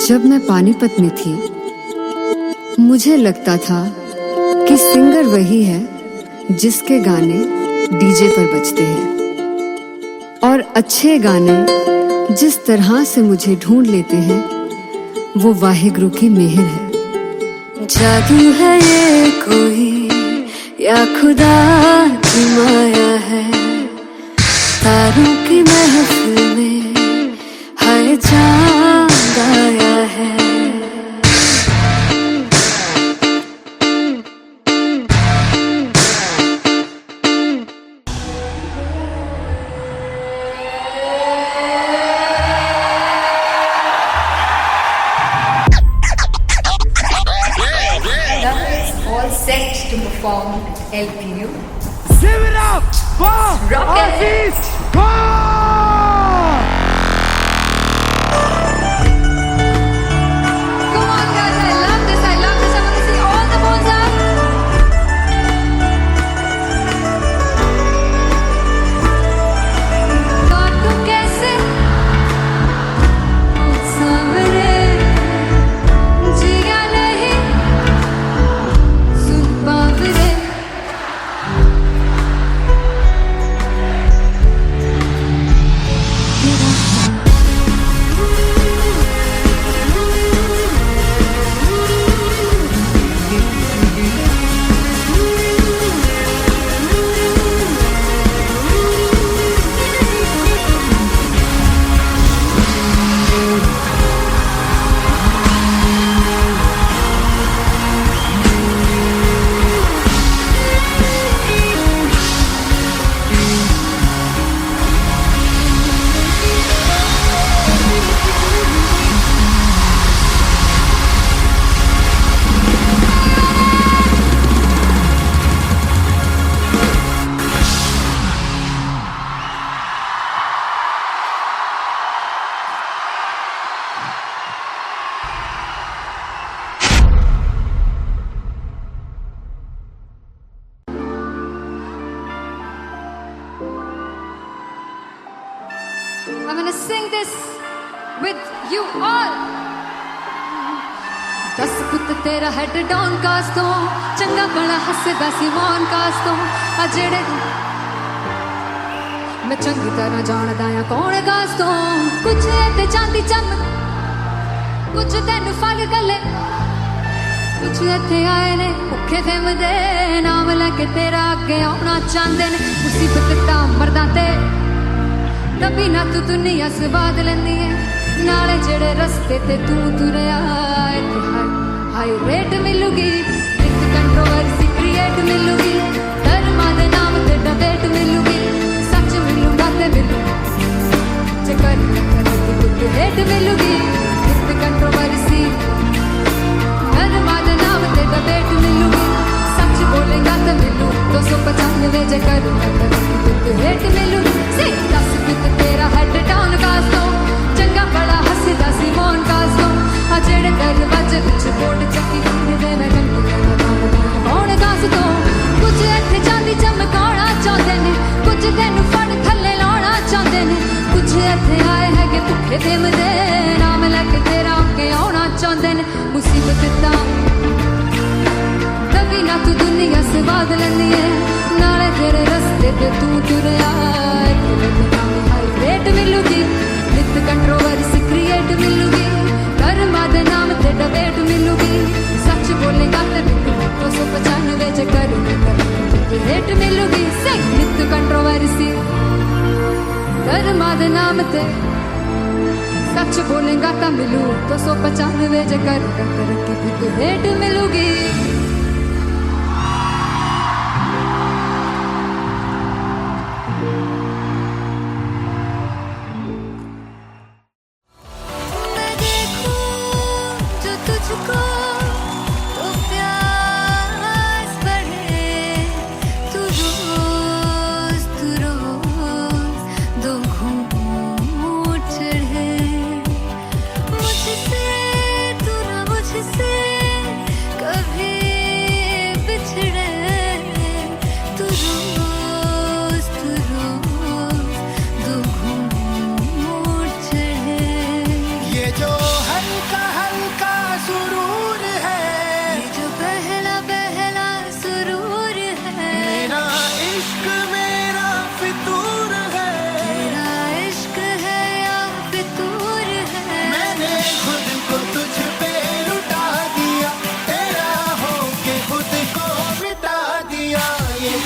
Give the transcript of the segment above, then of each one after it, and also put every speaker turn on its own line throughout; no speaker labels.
जब मैं पानीपत में थी, मुझे लगता था कि सिंगर वही है जिसके गाने डीजे पर बजते हैं, और अच्छे गाने जिस तरह से मुझे ढूंढ लेते हैं वो वाहिगुरु की मेहर है। जादू है ये कोई या खुदा की माया है, तारों की महफिल में हाय चांद आया है।
All set to perform LPU.
Give it up for
Rocket.
Aziz Khan!
Come on, guys! I love this. I love this. I want to see all the balls up. काटू कैसे सामने जिया नहीं सुन Paware. I'm gonna sing this with you all. दस पुत तेरा head down कास तो चंगा बड़ा हसदा सी मौन कास तो आ जेड़े मैं चंगी तरह जानदा आ कौन कास तो कुछ ते चांदी चम कुछ तेन फल गले कुछ इत्थे आए ने भुखे फिमदे नाम लैके तेरा अगे आउणा चाहंदे ने मुसीबत दा मरदा ते तभी ना तू दुनिया स्वाद लेंदी है नाले जेड़े रस्ते ते तू तुरया इत्थे हाई रेट मिलूगी एक कंट्रोवर्सी क्रिएट मिलूगी धर्मा दे नाम ते डिबेट मिलूगी सच मिलूगा ते मिलू जे कर ते हेट मिलूगी एक कंट्रोवर्सी धर्मा दे नाम ते डिबेट मिलूगी सच बोलेगा ते मिलू 295 जे कर ते हेट मिलूगी से दस पुत तेरा हेड डाउन कास तो चंगा बड़ा हसदा सी मौन कास तो आ जेड़े दरवाजे विच बोर्ड चक्की दे मैं कौन कास तो कुछ इत्थे चांदी चमकाउणा चाहंदे ने कुछ तेनू फड़ थल्ले लाउणा चाहंदे ने कुछ इत्थे आए हैगे भुखे फिमदे नाम लैके तेरा अगे आउणा चाहंदे ने मुसीबत दा तभी ना तू दुनिया स्वाद लेंदी है नाले तेरे रस्ते ते तू तुरया रेट मिलूगी नित कंट्रोवर्सी क्रिएट मिलूगी कर्मा दे नाम ते डिबेट मिलूगी सच बोलेगा ते मिलू 295 जे कर रेट मिलूगी से नित कंट्रोवर्सी कर्मा दे नाम ते सच बोलेगा ता मिलू 295 जे कर रेट मिलूगी।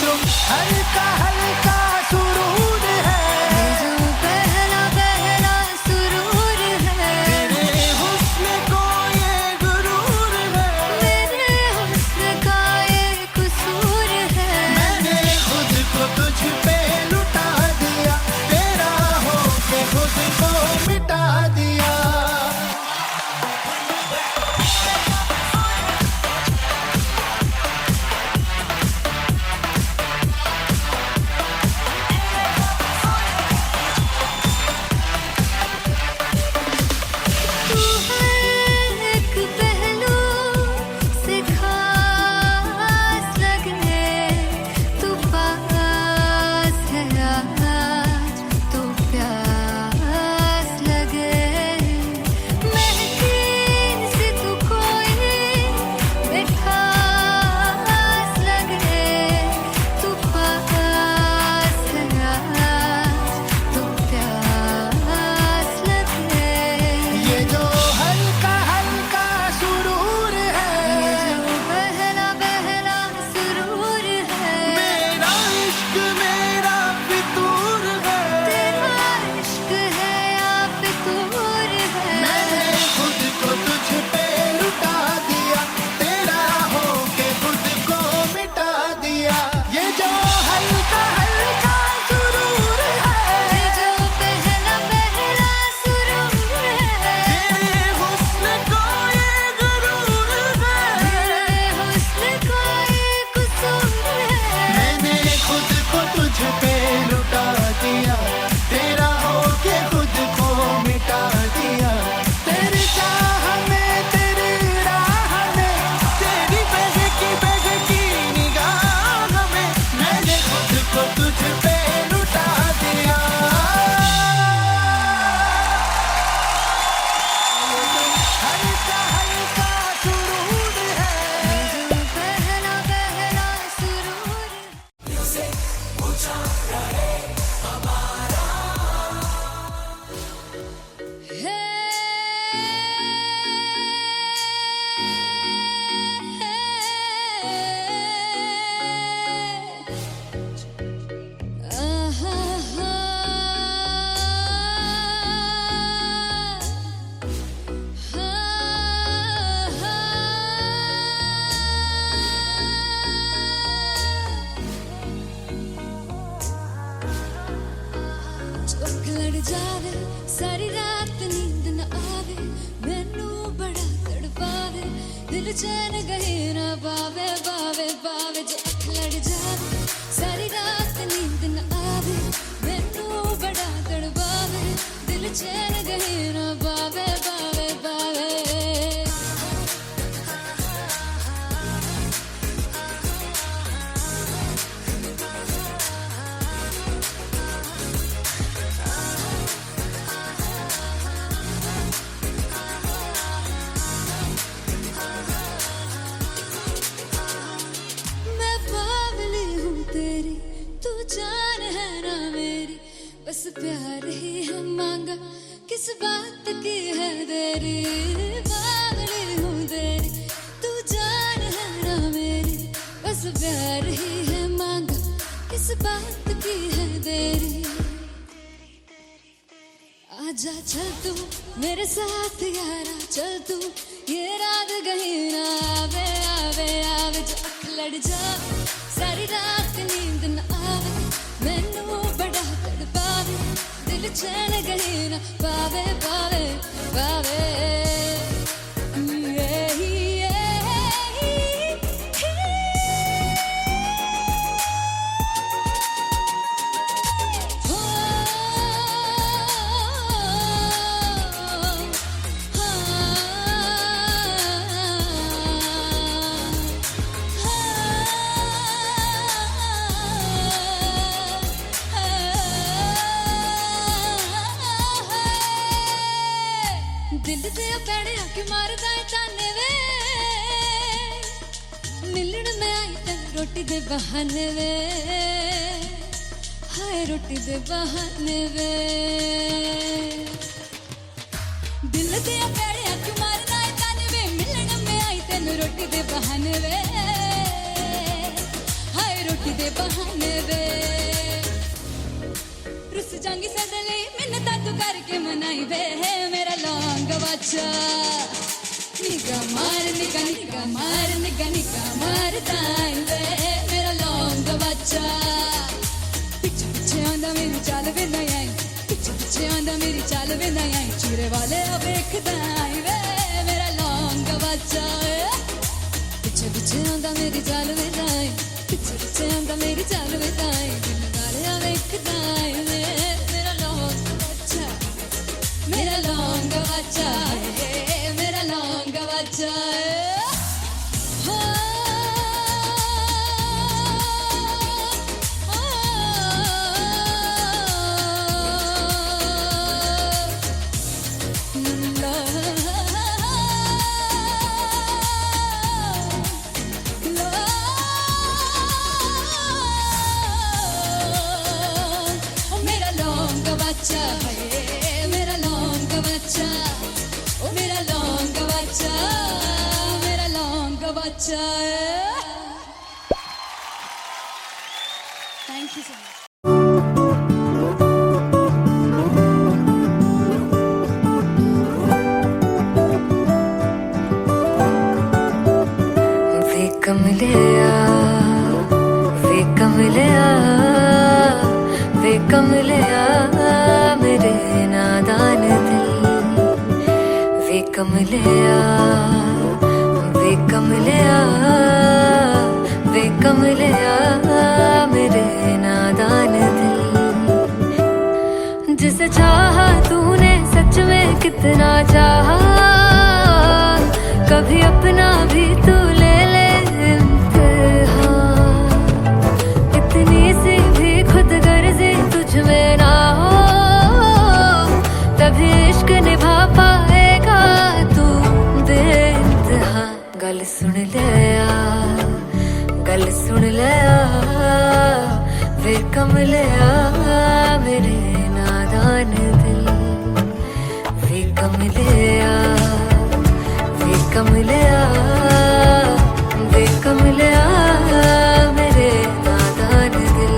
जो हल्का हल्का सुरूर है,
जो पहला पहला सुरूर है,
तेरे हुस्न को ये गुरूर है,
मेरे हुस्न का ये कसूर है।
मैंने खुद को तुझ पे लुटा दिया, तेरा होके खुद को मिटा दिया।
तू हर एक पहलू से खास लगे, तू पास है आज तो प्यास लगे। महकी सी तू कोई बेखास लगे, तू पास है आज तो प्यास लगे।
ये जो हल्का हल्का सुरूर है,
जो पहला पहला सुरूर है,
मेरा इश्क मेरा फितूर है,
तेरा इश्क है या फितूर है।
मैंने खुद को तुझ पे लुटा दिया, तेरा होके खुद को मिटा दिया। ये जो हल्का हल्का सुरूर है,
जो पहला पहला सुरूर है,
तेरे हुस्न को ये गुरूर है,
मेरे हुस्न का ये कसूर है।
मैंने खुद को तुझ पे लुटा दिया, तेरा होके खुद को मिटा दिया। तेरी चाह में तेरी राह में, तेरी बहकी निगाह में, मैंने खुद को तुझ पे लुटा दिया। हल्का हल्का सुरूर है,
जो पहला पहला सुरूर है। चौक लड़ जावे सारी रात नींद न आवे, मैनू बड़ा तड़पावे, दिल चैन गहे ना पावे पावे पावे। चौक लड़ जावे सारी रात नींद न आवे, मैनू बड़ा तड़पावे, दिल चैन गहे ना पावे पावे पावे। मैं बावली हूँ तेरी, तू जान है ना मेरी, बस प्यार ही है मांगा, किस बात की है देरी। बावली हूँ तेरी, तू जान है ना मेरी, बस प्यार ही है मांगा, किस बात की है देरी। आजा चल तू मेरे साथ यारा, चल तू ये रात कहीं ना आवे आवे आवे। जो अख लड़ जा सारी रात नींद न आवे, मैनू बड़ा तड़पावे, दिल चैन कहीं ना पावे पावे पावे। दिल से पैड़े आके मारदा है ताने वे, मिलन में आई तन रोटी दे बहाने वे, हाय रोटी दे बहाने वे। दिल से पैड़े आके मारदा है ताने वे, मिलन में आई तन रोटी दे बहाने वे, हाय रोटी किदे बहाने वे रुस जांगी सदले मिन्नता तू करके मनाई वे मेरा लौंग बच्चा निगा मार निगा मार ताई वे मेरा लौंग बच्चा पिछे पिछे आंदा मेरी चाल वे नहीं आई पिछे पिछे आंदा मेरी चाल वे नहीं आई चूरे वाले वेखदा आई वे मेरा लौंग बच्चा पिछे पिछे आंदा मेरी चाल वे नहीं आई पिछे पिछे आंदा मेरी चाल वे नहीं आई दिन वाले वेखदा आई वे मेरा लौंग बच्चा मेरा लौंग बच्चा मेरा लौंग बच्चा मेरा लौंग बच्चा ओ मेरा लौंग बच्चा मेरा लौंग बच्चा थैंक यू सो मच
वे कमलिया वे कमलिया वे कमलिया मेरे नादान दिल वे कमलिया वे कमलिया वे कमलिया मेरे नादान दिल जिसे चाहा तूने सच में कितना चाहा कभी अपना भी तू ले ले इम्तिहान इतनी सी भी खुद गर्जी तुझ में ना हो तभी इश्क निभा पाएगा तू बेइंतहा गल सुन ले वे कमलिया मेरे नादान दिल वे कमलिया वे कमलिया वे कमलिया मेरे नादान दिल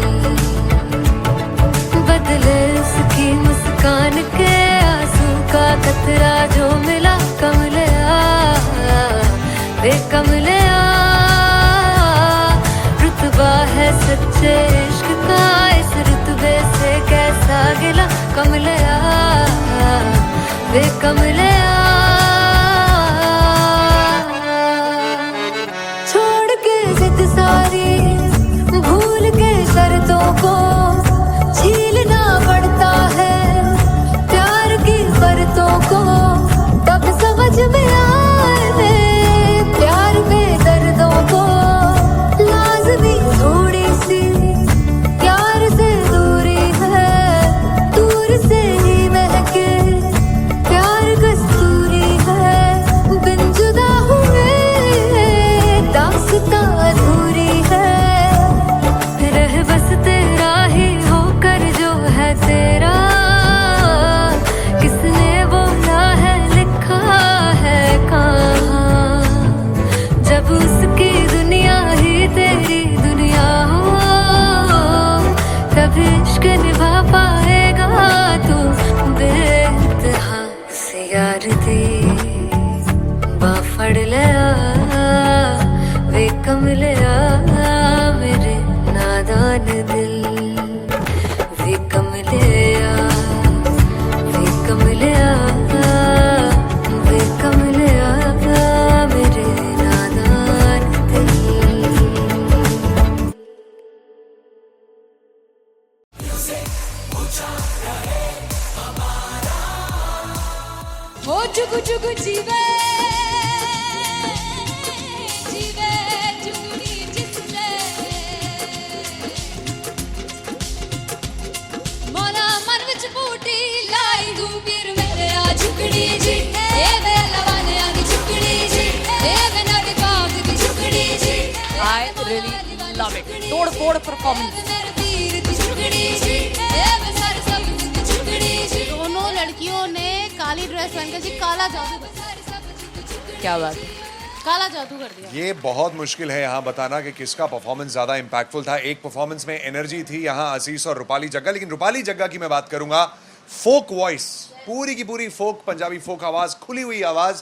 बदले उसकी मुस्कान के आंसू का कतरा जो मिला कमलिया वे कमलिया रुतबा है सच्चे इश्क का इस रुतबे से कैसा गिला कमलिया वे कमलिया छोड़ के जिद सारी भूल के शर्तों को झीलना पड़ता है प्यार की शर्तों को तब समझ में आए प्यार में दर्दों को लाज़मी थोड़ी सी प्यार से दूरी है दूर से ही महके प्यार कस्तूरी है बिन जुदा हुए दास्तां अधूरी है रह बस तेरा ही होकर जो है तेरा किसने बोला है लिखा है कहाँ जब उसकी दुनिया ही तेरी दुनिया हो तब इश्क निभा पाएगा तू बेइंतहा से यार दी बाफड़ लिया वे कमलिया मेरे नादान दिल वे कमलिया वे कमलिया वे कमलिया मेरे नादान दिल
ओ जुगु जुगु जीवे जीवे जुगनी जिसले मोना मन विच बूटी लाई दूबीर मेरे आ झुकड़ी जी ए वे लवाने आगी झुकड़ी जी ए वे नदी बाग की झुकड़ी जी
I really love it. तोड़ फोड़ परफॉर्मेंस
मेरे पीर की झुकड़ी जी ए वे सारे सब की झुकड़ी जी
दोनों लड़कियों ने काली ड्रेस पहनकर जी काला जादू
क्या बात है
काला जादू कर दिया।
ये बहुत मुश्किल है यहाँ बताना कि किसका परफॉर्मेंस ज्यादा इंपैक्टफुल था। एक परफॉर्मेंस में एनर्जी थी यहाँ असीस और रूपाली जग्गा, लेकिन रूपाली जग्गा की मैं बात करूंगा, फोक वॉइस, पूरी की पूरी फोक, पंजाबी फोक आवाज, खुली हुई आवाज।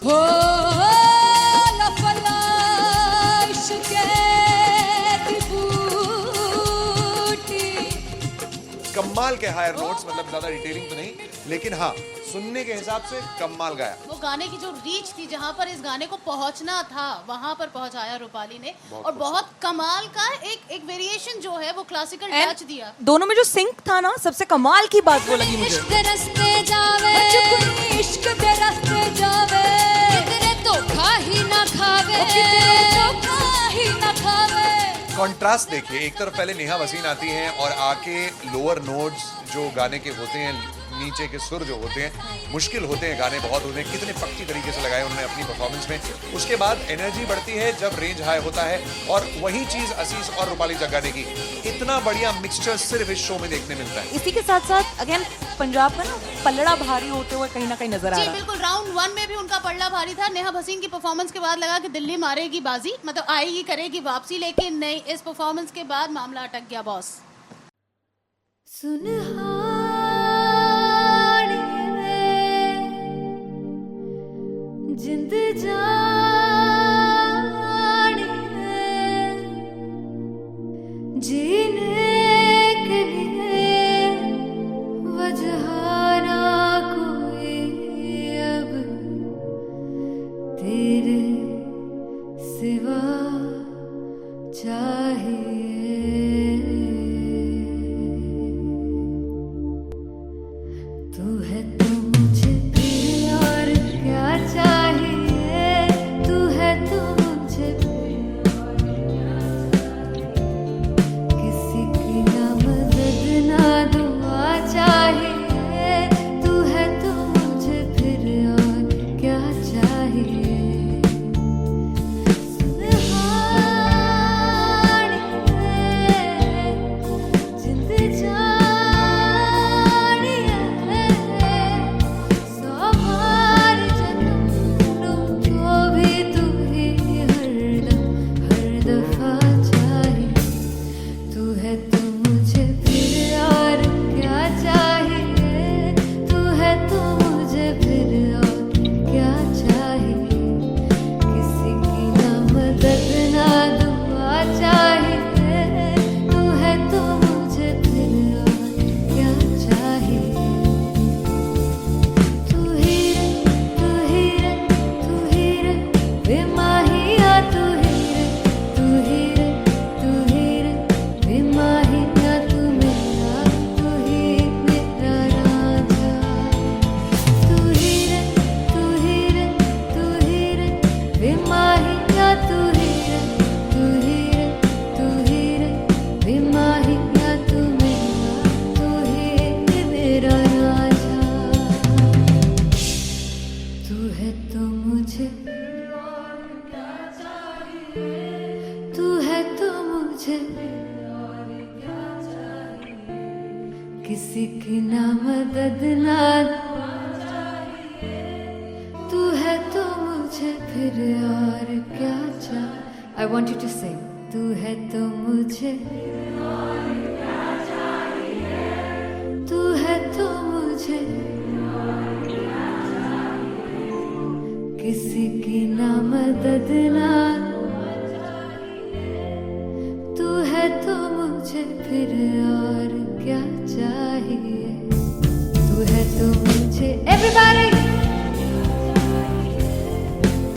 कमाल के हायर नोट्स, मतलब ज्यादा डिटेलिंग तो नहीं, लेकिन हाँ सुनने के हिसाब से कमाल गाया।
वो गाने की जो रीच थी, जहाँ पर इस गाने को पहुंचना था वहां पर पहुंचाया रूपाली ने, और बहुत कमाल का एक वेरिएशन जो है वो क्लासिकल टच दिया।
दोनों में जो सिंक था ना, सबसे कमाल की बात वो लगी मुझे।
इश्क दे रस्ते जावे, इश्क दे रस्ते जावे, कितने धोखा ही ना खावे, धोखा ही ना खावे।
कॉन्ट्रास्ट देखिए, एक तरफ पहले नेहा वसीन आती हैं और आके लोअर नोट्स जो गाने के होते हैं, नीचे के सुर जो होते हैं, मुश्किल होते हैं, गाने बहुत होते हैं, कितने पक्की तरीके से लगाए उन्होंने अपनी परफॉर्मेंस में। उसके बाद एनर्जी बढ़ती है जब रेंज हाई होता है, और वही चीज असीस और रूपाली जग्गा ने की। इतना बढ़िया मिक्सचर सिर्फ इस शो में देखने मिलता है।
इसी के साथ साथ अगेन पंजाब का ना पल्लड़ा भारी होते हुए कहीं ना कहीं नजर आ
जी
रहा है।
बिल्कुल, राउंड 1 में भी उनका पल्ला भारी था। नेहा भसीन की परफॉर्मेंस के बाद लगा कि दिल्ली मारेगी बाजी, मतलब आएगी, करेगी वापसी, लेकिन नहीं, इस परफॉर्मेंस के बाद मामला अटक गया बॉस।
जिंद जानी है, जीने के लिए वजह ना कोई अब तेरे सिवा चाहिए। तू है तो मुझे फिर और क्या चाहिए, तू है तो मुझे फिर और क्या चाहिए। किसी की ना मदद ना दुआ चाहिए, तू है तो मुझे फिर और क्या चाहिए। किसी की ना मदद ना तू है तो मुझे फिर और क्या चाहिए। I want you to sing. तू है तो मुझे तू है तो मुझे किसी की ना मदद ना तू है तो मुझे फिर और क्या चाहिए। तू है तो मुझे everybody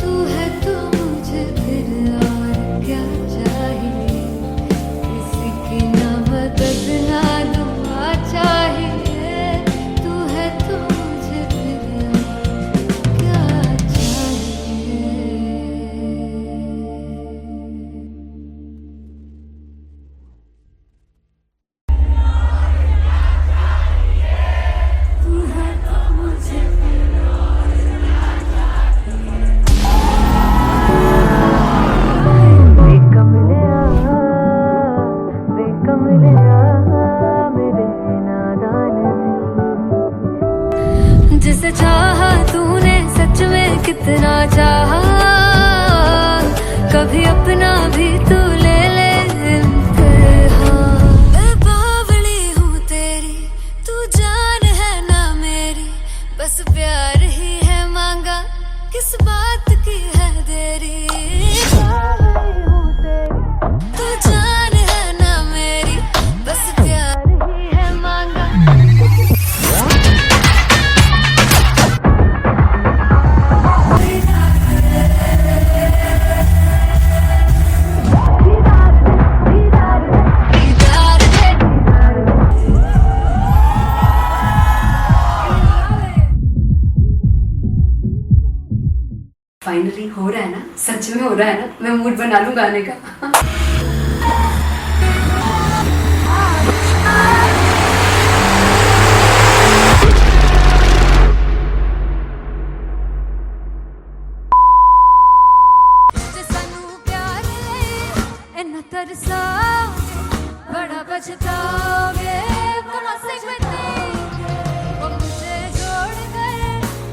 तू है तो मुझे फिर और क्या चाहिए। किसी की ना मदद ना दुआ चाहिए। तू है तो मुझे फिर और क्या चाहिए। जिसे चाहा तूने सच में कितना चाहा कभी अपना भी तू ले ले इम्तिहान। मैं बावली हूँ तेरी, तू जान है ना मेरी, बस प्यार ही है मांगा, किस बात की है देरी। बावली हूँ तेरी, तू जान है ना मेरी, बस प्यार ही है मांगा।
फाइनली हो रहा है ना, सच में हो रहा है ना, मैं मूड बना लूं गाने का।
सानू प्यार ले इन्ना तरसा, बड़ा पछताओगे बड़ा सिखते वो मुझे छोड़ कर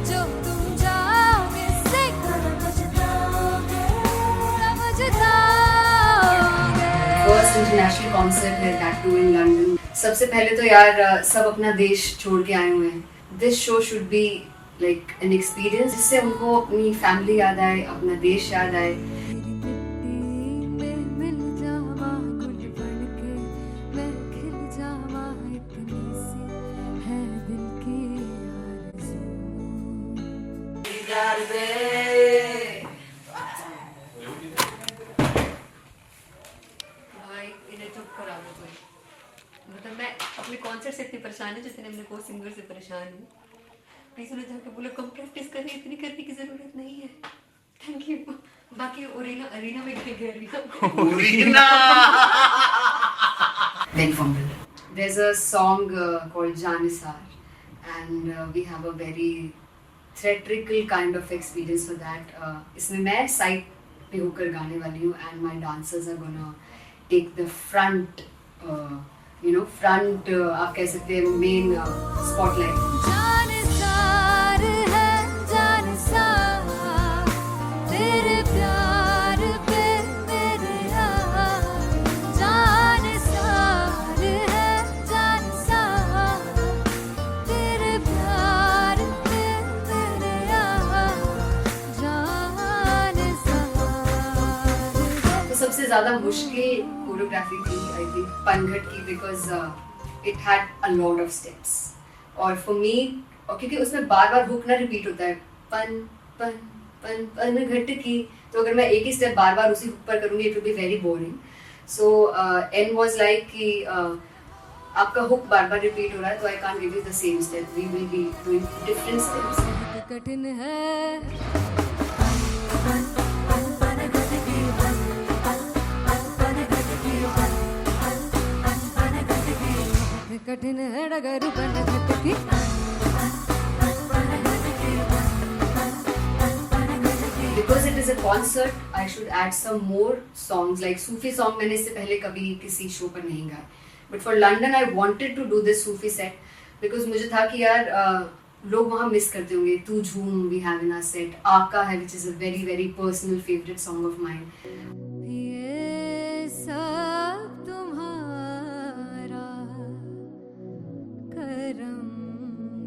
जो तुम जाओगे, बड़ा पछताओगे बड़ा पछताओगे।
फर्स्ट इंटरनेशनल कॉन्सर्ट है, दैट टू इन लंदन। सबसे पहले तो यार सब अपना देश छोड़ के आए हुए हैं। This show should be like an experience, जिससे उनको अपनी फैमिली याद आए, अपना देश याद आए। भाई इन्हें चुप करा दो कोई। मतलब मैं अपने कॉन्सर्ट से इतनी परेशान हूँ जितने अपने को सिंगर से परेशान हूँ। प्लीज उन्हें जाके बोलो कम प्रैक्टिस करें, इतनी करने की जरूरत नहीं है। Thank you. बाकी अरीना में गए arena Then fumble. There's a song called Janisar, and we have a very theatrical kind of experience for that. इसमें मैं साइड पे होकर गाने वाली हूँ, and my dancers are gonna take the front, front आप कह सकते हैं main spotlight.
जानसार है जानसार, तेरे प्यार पे मेरे यार। जानसार है जानसार, तेरे प्यार पे मेरे यार। जानसार है।
तो सबसे ज़्यादा मुश्किल कोरियोग्राफी थी आई थिंक पनघट की, because it had a lot of steps. और फॉर मी, और क्योंकि उसमें बार बार हुक ना रिपीट होता है, पन पन पन पन घट की, तो अगर मैं एक ही स्टेप बार बार उसी हुक पर करूँगी it will be very boring. So an was like कि आपका हुक बार बार रिपीट हो रहा है, तो I can't give you the same step, we will be doing different steps.
कठिन है कठिन है डगर बन घटकी।
Because it is a concert, I should add some more songs, like Sufi song मैंने इससे पहले कभी किसी शो पर नहीं गाया। But for London I wanted to do this Sufi set because मुझे था कि यार लोग वहाँ मिस करते होंगे। तू झूम we have in our set, आका है which is a very very personal favorite song of mine.
ये सब तुम्हारा करम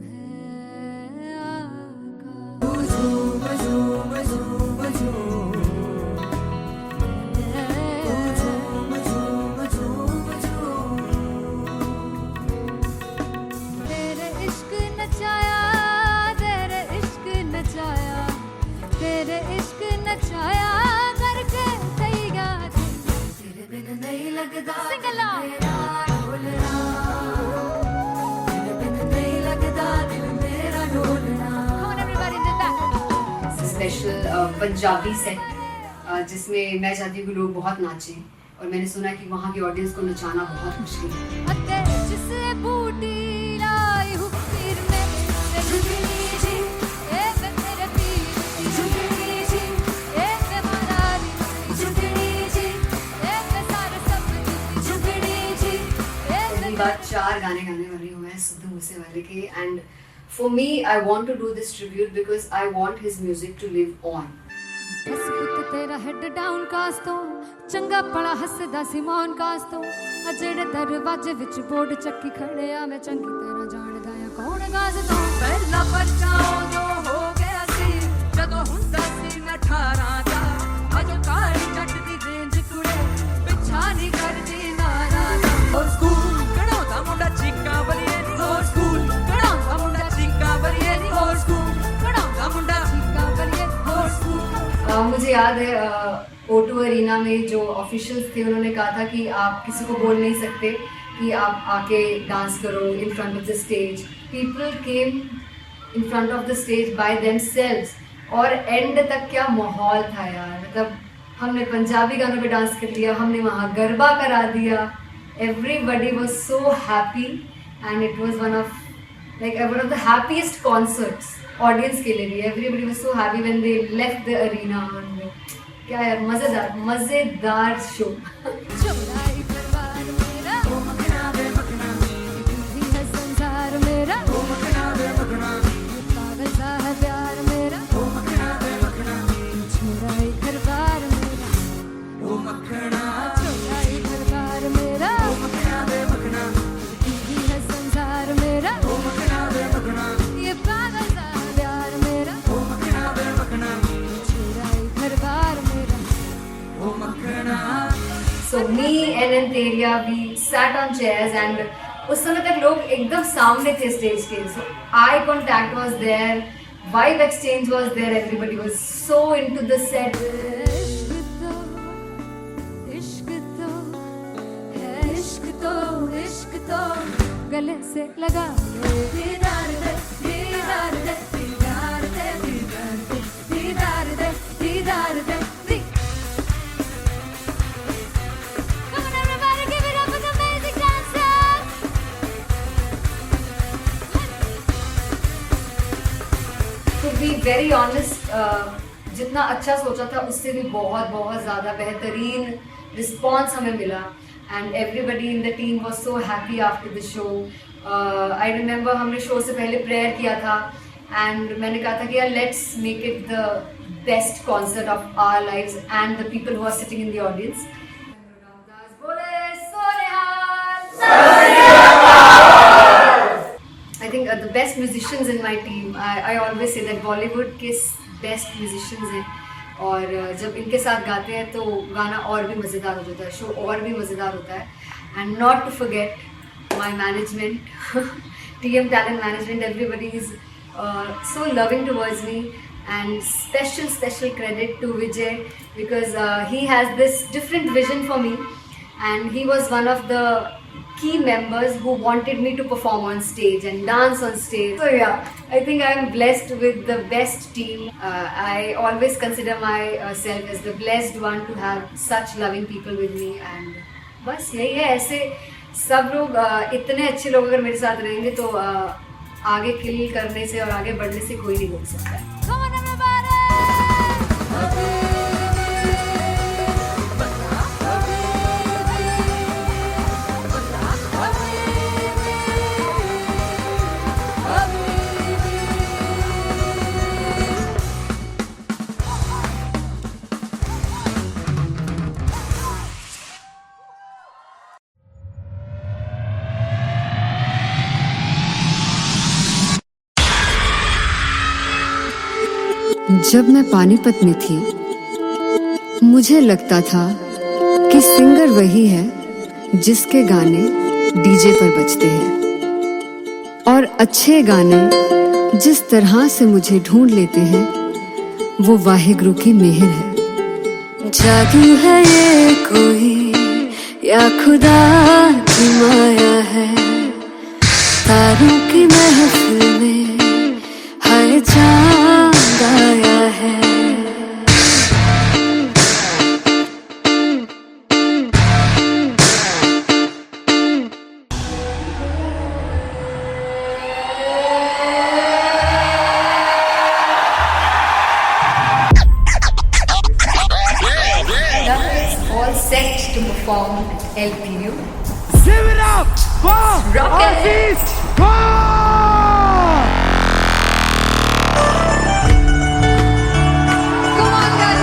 है आका। झूम झूम झूम झूम, झूम झूम झूम झूम। तेरे इश्क नचाया, तेरे इश्क नचाया, तेरे इश्क नचाया करके तैयार। तेरे बिन नहीं लगदा सिंगला मेरा ढोलना, तेरे बिन नहीं लगदा दिल मेरा ढोलना। Come on everybody, do that.
Special Punjabi set जिसमें मैं चाहती हूँ कि लोग बहुत नाचें, और मैंने सुना कि वहाँ की ऑडियंस को नचाना बहुत मुश्किल है।
अते जिससे बूटी लाई हूँ पीर में, ते झुगनी जी ए वे मेरे पीर की झुगनी जी, ए वे मरारी की झुगनी जी, ए वे सारे सब की झुगनी जी, ए वे
पहली बार 4 गाने गाने वाली हूँ मैं सिद्धू मूसेवाले के, and for me I want to do this tribute because I want his music to live on.
ਹੱਸ ਪੁੱਤ ਤੇਰਾ ਹੈਡ ਡਾਊਨ ਕਾਸ ਤੋਂ ਚੰਗਾ ਭਲਾ ਹੱਸਦਾ ਸੀ ਮੌਨ ਕਾਸ ਤੋਂ ਆ ਜਿਹੜੇ ਦਰਵਾਜ਼ੇ ਵਿੱਚ ਬੋਰਡ ਚੱਕੀ ਖੜਿਆ ਮੈਂ ਚੰਗੀ ਤਰ੍ਹਾਂ ਜਾਣਦਾ ਆ ਕੌਣ ਗਾਜ਼ ਤੋਂ
ਪਹਿਲਾ ਬੱਚਾ ਉਦੋਂ ਹੋ ਗਿਆ ਸੀ ਜਦੋਂ ਹੁੰਦਾ ਸੀ ਮੈਂ 18 ਦਾ ਅਜੋ ਕਾਲੀ ਜੱਟ ਦੀ ਰੇਂਜ ਕੁੜੇ ਪਿੱਛਾ ਨਹੀਂ ਕਰਦੀ ਨਾਰਾ ਦਾ ਹੋਰ ਸਕੂਲ ਕਢਾਉਂਦਾ ਮੁੰਡਾ ਚੀਕਾਂ ਬਲੀਏ ਨੀ ਹੋਰ ਸਕੂਲ ਕਢਾਉਂਦਾ ਮੁੰਡਾ ਚੀਕਾਂ ਬਲੀਏ ਨੀ ਹੋਰ ਸਕੂਲ ਕਢਾਉਂਦਾ ਮੁੰਡਾ ਚੀਕਾਂ ਬਲੀਏ ਹੋਰ ਸਕੂਲ
मुझे याद है O2 अरीना में जो ऑफिशियल्स थे उन्होंने कहा था कि आप किसी को बोल नहीं सकते कि आप आके डांस करो in front of the stage. People came in front of the stage by themselves और एंड तक क्या माहौल था यार. मतलब हमने पंजाबी गानों पे डांस कर लिया, हमने वहाँ गरबा करा दिया. Everybody was so happy and it was one of the happiest concerts audience के लिए भी. Everybody was so happy when they left the arena. क्या यार मजेदार शो.
चौराई परिवार मेरा ओ मखना वे मखना भी है संसार मेरा ओ मखना वे मखना पागल सा है प्यार मेरा ओ मखना वे मखना चौराई परिवार मेरा ओ मखना चौराई परिवार मेरा ओ मखना वे मखना भी है संसार मेरा ओ मखना वे मखना ये पागल सा है प्यार मेरा ओ मखना वे मखना चौराई परिवार मेरा ओ मखना.
So me and Antelia, we sat on chairs and उस समय तक लोग एकदम सामने थे स्टेज के. So eye contact was there, vibe exchange was there, everybody was so into the set.
इश्क तो गले से लगा दीदार दे दीदार दे दीदार दे दीदार दे दीदार दे. Come on everybody, give it up for the amazing dancers.
To be very honest, जितना अच्छा सोचा था उससे भी बहुत ज़्यादा बेहतरीन रिस्पॉन्स हमें मिला. And everybody in the team was so happy after the show. I remember हमने शो से पहले प्रेयर किया था and मैंने कहा था कि यार let's make it the best concert of our lives and the people who are sitting in the audience. I think the best musicians in my team. I always say that Bollywood के best musicians हैं. और जब इनके साथ गाते हैं तो गाना और भी मज़ेदार हो जाता है, शो और भी मज़ेदार होता है. And not to forget my management, TM Talent Management, everybody is so loving towards me. And special credit to Vijay because he has this different vision for me and he was one of the key members who wanted me to perform on stage and dance on stage. So yeah, I think I'm blessed with the best team. I always consider myself as the blessed one to have such loving people with me. And बस यही है. ऐसे सब लोग इतने अच्छे लोग अगर मेरे साथ रहेंगे तो आगे किल करने से और आगे बढ़ने से कोई नहीं रोक सकता है.
Come on everybody.
जब मैं पानीपत में थी मुझे लगता था कि सिंगर वही है जिसके गाने डीजे पर बजते हैं और अच्छे गाने जिस तरह से मुझे ढूंढ लेते हैं वो वाहिगुरु की मेहर है. जादू है ये कोई या खुदा की माया है, तारों की महफिल में हर चांद आया है. All set to perform LPU.
Give it up for
Rocket.
Artist Bob!
Come on guys,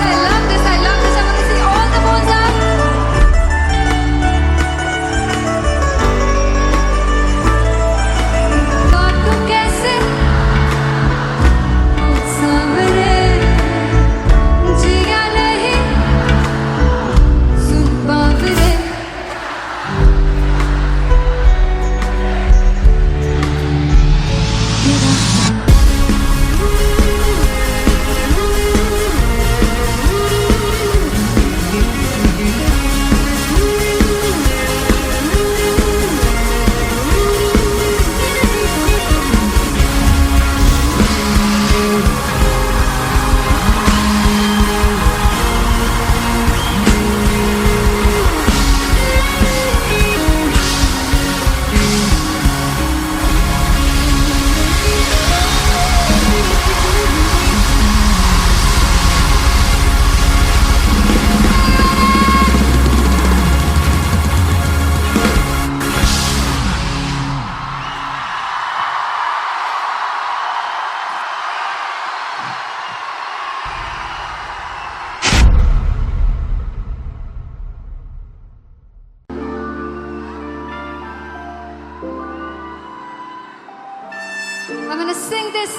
I'm gonna sing this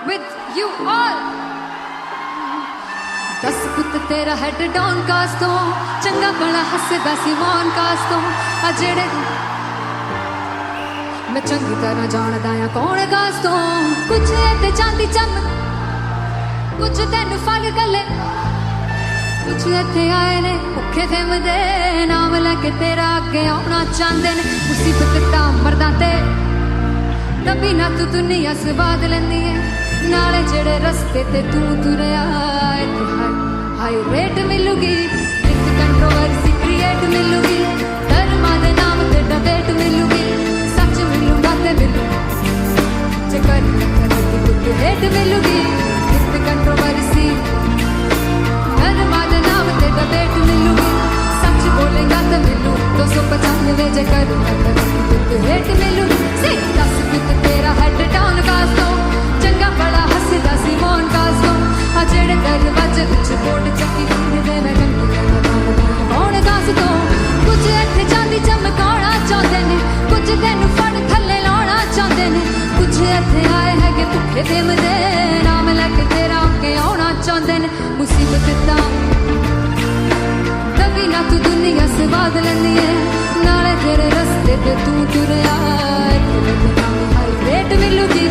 with you all. दस पुत तेरा हेड डाउन कास तो चंगा भला हसदा सी मौन कास तो आ जेड़े मैं चंगी तरह जानदा आ कौन कास तो कुछ ते चांदी चम कुछ तेन फल गले कुछ इत्थे आए ने भुखे फिरदे नाम लैके तेरा अगे आउणा चाहंदे ने मुसीबत दा मरदा ते तभी ना तू दुनिया स्वाद लैंदी है नाले जेड़े रस्ते ते तू तुरया इत्थे हाई रेट मिलूगी विद कंट्रोवर्सी क्रिएट मिलूगी धर्मा दे नाम ते डिबेट मिलूगी सच मिलूगा ते मिलू जे कर कुछ रेट मिलूगी विद कंट्रोवर्सी धर्मा दे नाम ते डिबेट मिलूगी सच बोलेगा ते मिलू 295 जे कर कुछ रेट मिलूगी से 10 कुछ तेरा हेड डाउन कास तो चंगा बड़ा हसदा सी मौन कास तो आ जेड़े दरवाजे विच बोर्ड चक्की फिरदे मैं कौन कास तो कुछ इत्थे चांदी चमकाउणा चाहंदे ने कुछ तैनू फड़ थल्ले लाउणा चाहंदे ने कुछ इत्थे आए हैगे भुखे फिरदे नाम लैके तेरा अगे आउणा चाहंदे ने मुसीबत दा तभी ना तू दुनिया स्वाद लैंदी है नाले तेरे रस्ते ते तू तुरया हाई रेट मिलूगी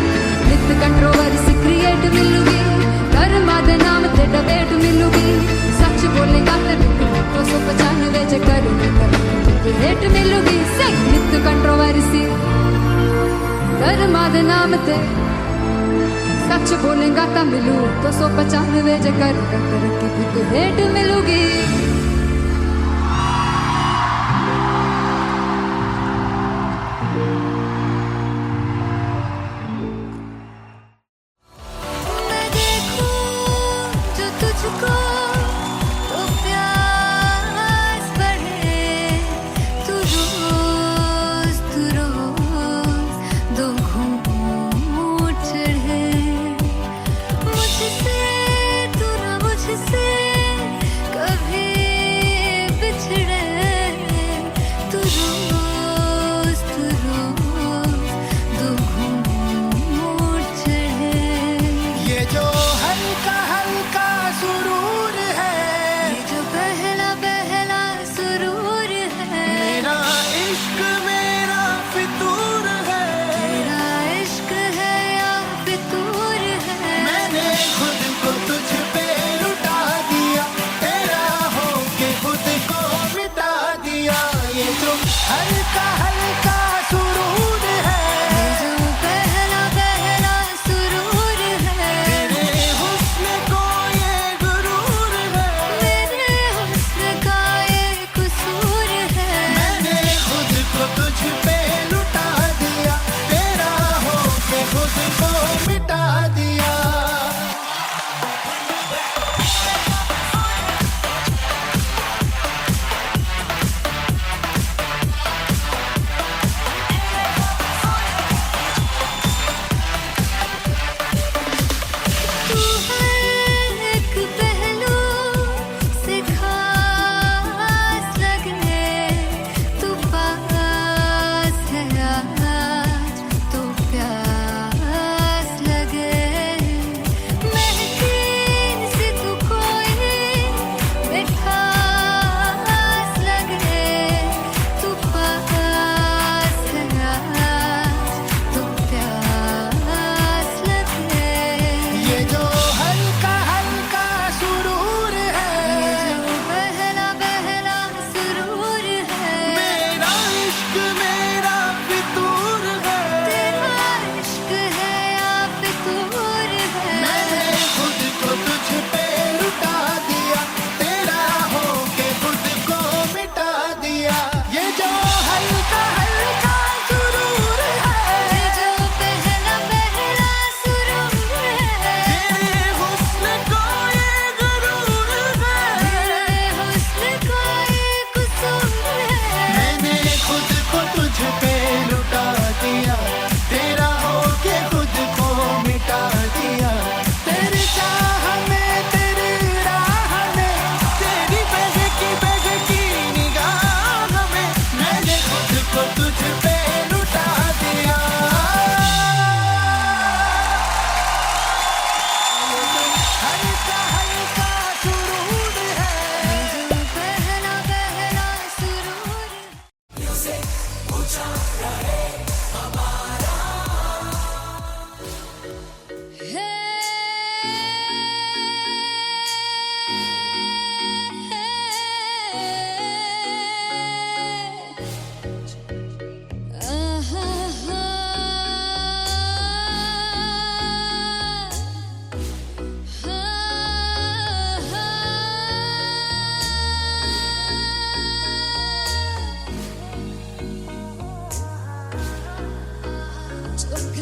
विद कंट्रोवर्सी क्रिएट मिलूगी धर्मा दे नाम ते डिबेट मिलूगी सच बोलेगा ते 295 जे कर रेट मिलूगी से विद कंट्रोवर्सी धर्मा दे नाम ते सच बोलेगा ता मिलू 295 जे कर रेट मिलूगी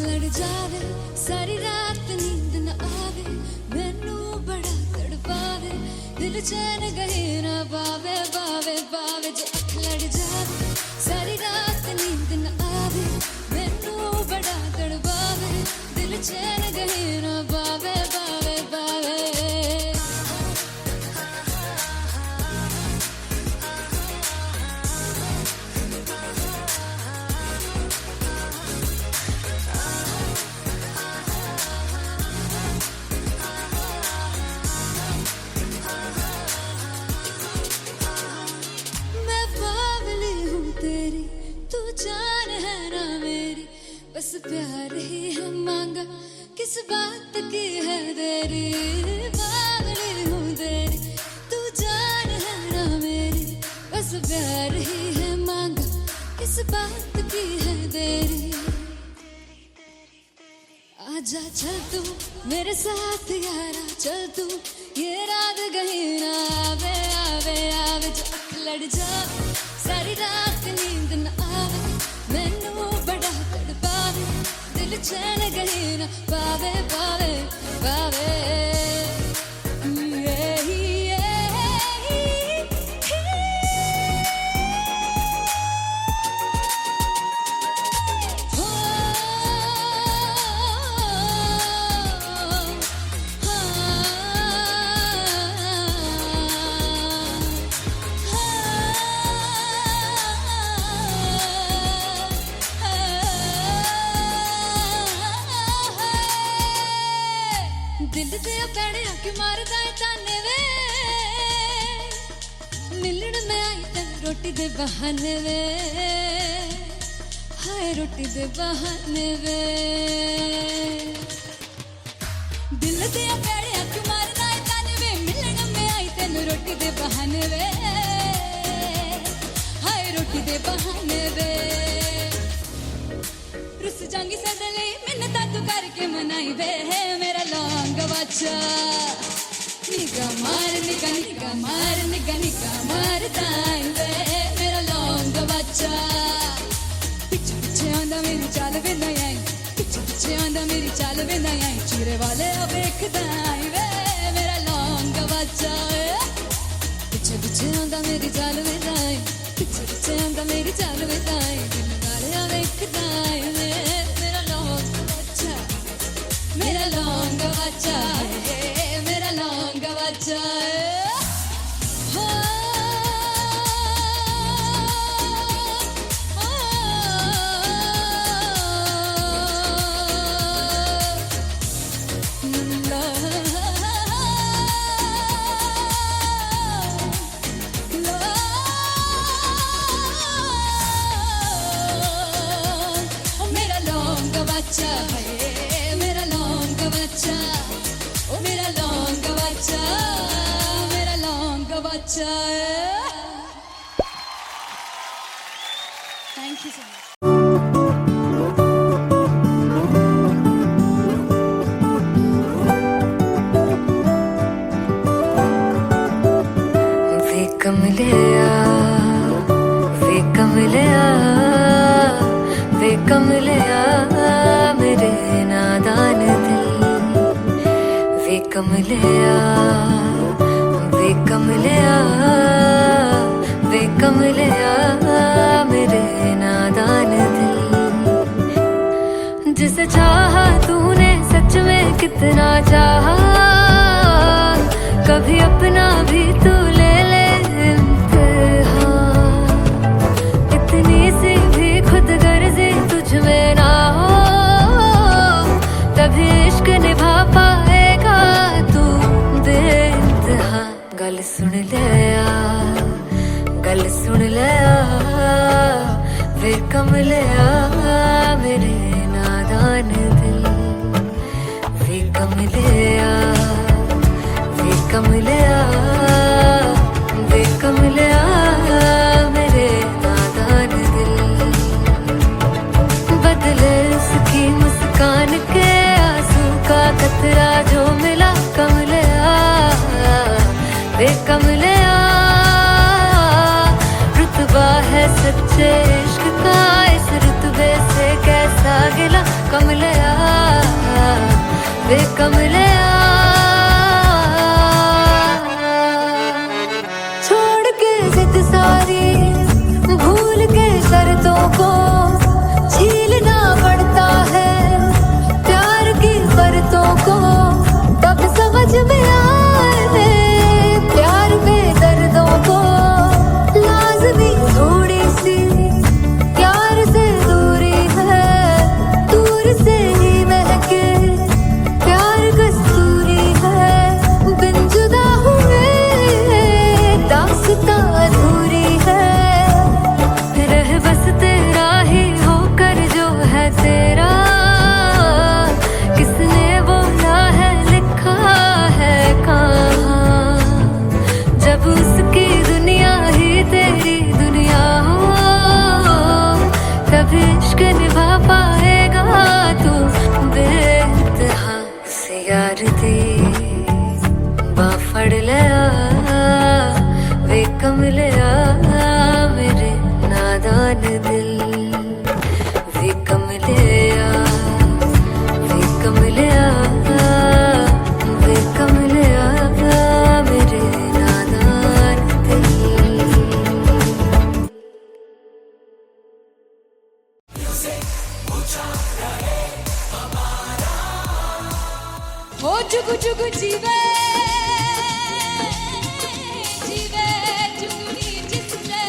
लड़ जावे सारी रात नींद न आवे मैनू बड़ा तड़पावे दिल चैन गहे ना पावे पावे पावे जो अख लड़ जावे सारी रात नींद न आवे मैनू बड़ा तड़पावे दिल चैन गहे ना पावे पावे पावे मैं बावली हूँ तेरी तू जान है ना मेरी बस प्यार ही है मांगा किस बात की है देरी बावली हूँ तेरी तू जान है ना मेरी बस प्यार ही है मांगा किस बात की है देरी आजा चल तू मेरे साथ यारा चल तू ये रात गही ना आवे आवे आवे जो अख लड़ जावे सारी रात नींद न आवे मैनू बड़ा तड़पावे दिल चैन गही ना पावे पावे पावे दिल दे पैड़े आके मारदा है ताने वे मिलन में आई तन रोटी दे बहाने वे हाय रोटी दे बहाने वे दिल दे पैड़े आके मारदा है ताने वे मिलन में आई तन रोटी दे बहाने वे हाय रोटी दे बहाने वे रुस जांगी सदले मिन्नता तू करके मनाई वे मेरा लौंग बच्चा निगा मार दाई वे मेरा लौंग बच्चा पीछे पीछे आंदा मेरी चाल वे ना आई पीछे पीछे आंदा मेरी चाल वे ना आई चूरे वाले वेखदा आई वे मेरा लौंग बच्चा पीछे पीछे आंदा मेरी चाल वे ना आई पीछे पीछे आंदा मेरी चाल वे ना आई दिल वाले वेखदा आई वे मेरा लौंग बच्चा मेरा लौंग बच्चा मेरा लौंग बच्चा मेरा लौंग बच्चा मेरा लौंग बच्चा ओ मेरा लौंग बच्चा मेरा लौंग बच्चा थैंक यू सो मच
वे कमलिया वे कमलिया वे कमलिया मेरे नादान दिल वे कमलिया वे कमलिया वे कमलिया मेरे नादान दिल जिसे चाहा तूने सच में कितना चाहा कभी अपना भी तू ले ले इम्तिहान इतनी सी भी खुद गर्जी तुझ में ना हो तभी इश्क निभा पाएगा तू बेइंतहा गल सुन लिया वे कमलिया मेरे नादान दिल वे कमलिया वे कमलिया वे कमलिया मेरे नादान दिल बदले उसकी मुस्कान के आंसू का कतरा जो मिला कमलिया वे कमलिया रुतबा है सच्चे इश्क का इस रुतबे से कैसा गिला कमलिया
वे कमलिया छोड़ के जिद सारी भूल के शर्तों को झीलना पड़ता है प्यार की शर्तों को तब समझ में आए प्यार में दर्दों को लाज़मी थोड़ी सी प्यार से दूरी है दूर से ही महके प्यार कस्तूरी है बिन जुदा हुए दास्तां अधूरी है रह बस तेरा ही होकर जो है तेरा किसने बोला है लिखा है कहाँ जब उसकी दुनिया ही तेरी दुनिया हो तब इश्क निभा पाएगा तू बेइंतहा से यार दी बाफड़ लिया वे कमलिया मेरे नादान दिल वे कमलिया वे कमलिया वे कमलिया मेरे नादान दिल
हो जुगु जुगु जीवे जीवे जुगनी जिसने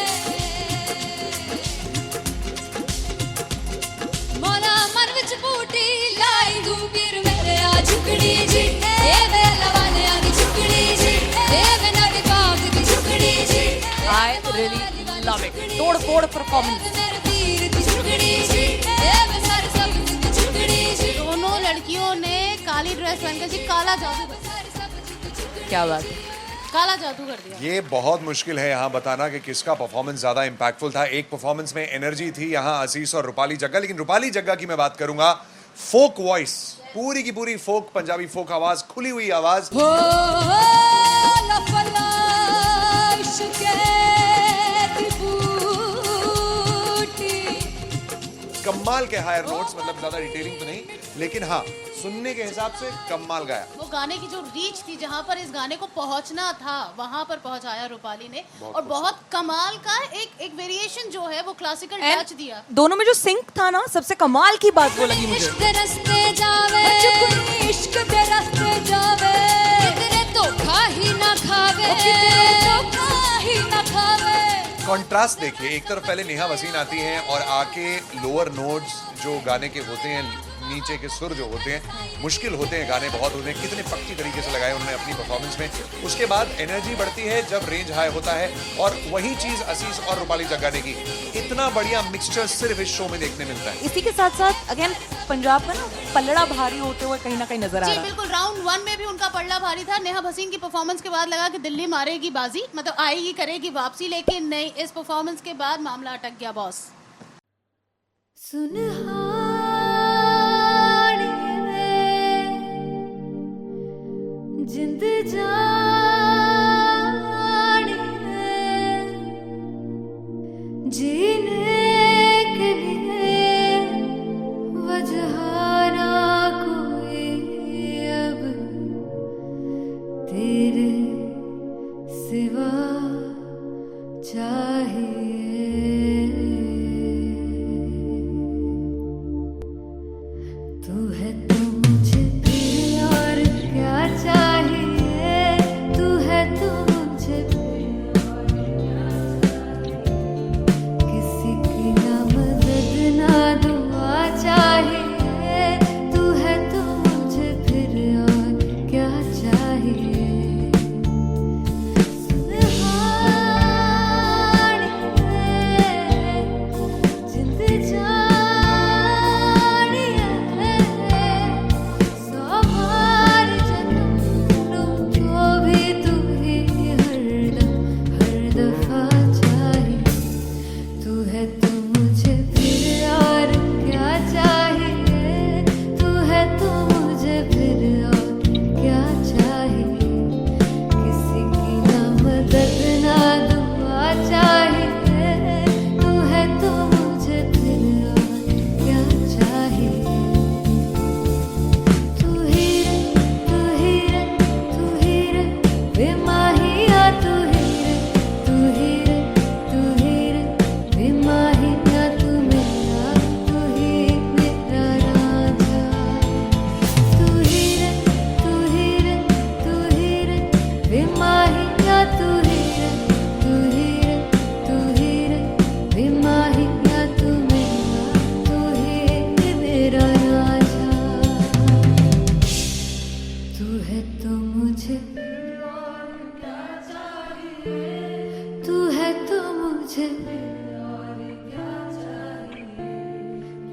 मोला मन विच बूटी लाई दूबीर मेरे आ झुकड़ी जी ए वे लवाने आ दी झुकड़ी जी ए वे नर बाग दी झुकड़ी जी
I really love it. तोड़ फोड़ परफॉर्मेंस।
मेरे तीर दी झुकड़ी जी ए वे सर सब दी झुकड़ी जी
दोनों लड़कियों ने काली ड्रेस पहनकर जी काला जादू कर दिया
क्या बात है।
काला जादू कर दिया
ये बहुत मुश्किल है यहाँ बताना कि किसका परफॉर्मेंस ज्यादा इंपैक्टफुल था। एक परफॉर्मेंस में एनर्जी थी यहाँ असीस और रूपाली जग्गा, लेकिन रूपाली जग्गा की मैं बात करूंगा फोक वॉइस, पूरी की पूरी फोक पंजाबी फोक आवाज, खुली हुई आवाज।
हो लफला इश्क़े दी बूटी
कमाल के हायर नोट्स, मतलब ज्यादा डिटेलिंग तो नहीं, लेकिन हाँ सुनने के हिसाब से कमाल गाया।
वो गाने की जो रीच थी जहाँ पर इस गाने को पहुंचना था वहां पर पहुंचाया रूपाली ने और बहुत कमाल का एक वेरिएशन जो है वो क्लासिकल टच दिया।
दोनों में जो सिंक था ना, सबसे कमाल की बात वो लगी मुझे।
इश्क दे रस्ते जावे चुपनी इश्क दे रस्ते जावे कितने धोखा ही ना खावे कितने धोखा ही ना खावे।
कॉन्ट्रास्ट देखिए, एक तरफ पहले नेहा वसीन आती हैं और आके लोअर नोट्स जो गाने के होते हैं, नीचे के सुर जो होते हैं, मुश्किल होते हैं गाने बहुत होते हैं, कितने पक्की तरीके से लगाए उन्होंने अपनी परफॉर्मेंस में। उसके बाद एनर्जी बढ़ती है जब रेंज हाई होता है, और वही चीज असीस और रूपाली जग्गा ने की। इतना बढ़िया मिक्सचर सिर्फ इस शो में देखने मिलता है।
इसी के साथ साथ अगेन पंजाब का ना पल्लड़ा भारी होते हुए कहीं ना कहीं नजर आ
जी
रहा है।
बिल्कुल, राउंड 1 में भी उनका पल्ला भारी था। नेहा भसीन की परफॉर्मेंस के बाद लगा कि दिल्ली मारेगी बाजी, मतलब आएगी करेगी वापसी, लेकिन नहीं, इस परफॉर्मेंस के बाद मामला अटक गया बॉस।
जिंद जानी है जीने के लिए वजह ना कोई अब तेरे सिवा चाहिए।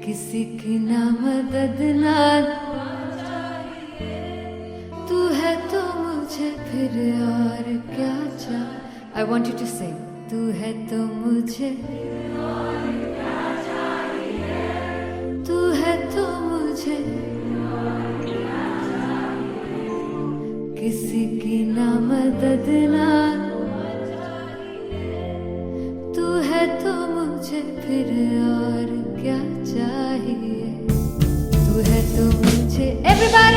किसी की ना मदद ना तू है तो मुझे फिर और क्या चाहिए. I want you to sing. तू है तो मुझे तू है तो मुझे किसी की ना मदद ना तू है तो मुझे फिर और क्या चाहिए. तू है तो मुझे everybody